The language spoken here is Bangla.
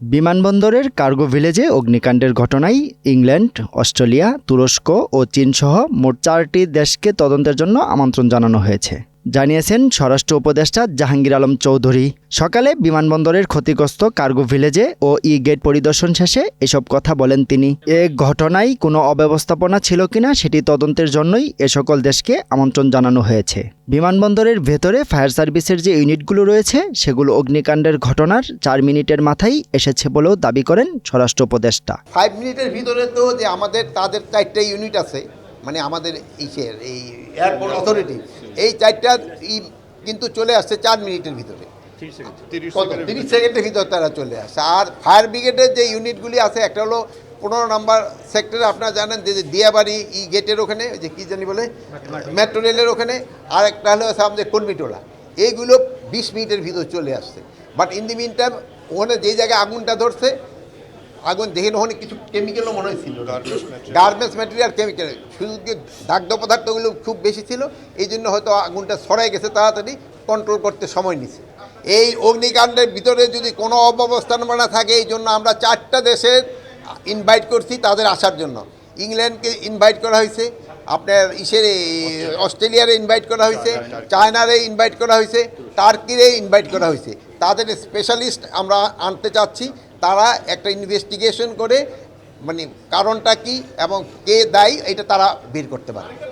বিমানবন্দরের কার্গো ভিলেজে অগ্নিকাণ্ডের ঘটনায় ইংল্যান্ড, অস্ট্রেলিয়া, তুরস্ক ও চীনসহ মোট 4টি দেশকে তদন্তের জন্য আমন্ত্রণ জানানো হয়েছে, জানিয়েছেন স্বরাষ্ট্র উপদেষ্টা জাহাঙ্গীর আলম চৌধুরী। সকালে বিমানবন্দরের ক্ষতিগ্রস্ত কার্গো ভিলেজে ও গেট পরিদর্শন শেষে এসব কথা বলেন তিনি। এ ঘটনায় কোনো অব্যবস্থাপনা ছিল কিনা সেটি তদন্তের জন্যই এ সকল দেশকে আমন্ত্রণ জানানো হয়েছে। বিমানবন্দরের ভেতরে ফায়ার সার্ভিসের যে ইউনিটগুলো রয়েছে সেগুলো অগ্নিকাণ্ডের ঘটনার 4 মিনিটের মাথায় এসেছে বলেও দাবি করেন স্বরাষ্ট্র উপদেষ্টা। 5 মিনিটের ভিতরে তো যে তাদের 4টা ইউনিট আছে, মানে আমাদের এই এয়ারপোর্ট অথরিটি, এই 4টা কিন্তু চলে আসছে 4 মিনিটের ভিতরে, 30 সেকেন্ডের ভিতরে তারা চলে আসছে। আর ফায়ার ব্রিগেডের যে ইউনিটগুলি আছে, একটা হলো 15 নম্বর সেক্টরে, আপনারা জানেন যে দিয়াবাড়ি গেটের ওখানে, যে কী জানি বলে মেট্রো রেলের ওখানে, আর একটা হলো আমাদের কর্মীটোলা, এইগুলো 20 মিনিটের ভিতরে চলে আসছে। But in the mean time ওখানে যেই জায়গায় আগুনটা ধরছে, আগুন দেখেন ওখানে কিছু কেমিক্যালও মনে হয়েছিল, গার্মেন্টস ম্যাটেরিয়াল কেমিক্যাল, শুধু দাগ্ধ পদার্থগুলো খুব বেশি ছিল, এই জন্য হয়তো আগুনটা ছড়াই গেছে, তাড়াতাড়ি কন্ট্রোল করতে সময় নিছে। এই অগ্নিকাণ্ডের ভিতরে যদি কোনো অব্যবস্থাপনা থাকে, এই জন্য আমরা 4টা দেশের ইনভাইট করছি তাদের আসার জন্য। ইংল্যান্ডকে ইনভাইট করা হয়েছে, আপনার অস্ট্রেলিয়ারে ইনভাইট করা হয়েছে, চায়নারে ইনভাইট করা হয়েছে, টার্কিরে ইনভাইট করা হয়েছে। তাদের স্পেশালিস্ট আমরা আনতে চাচ্ছি, তারা একটা ইনভেস্টিগেশন করে মানে কারণটা কি এবং কে দায়ী এটা তারা বের করতে পারে।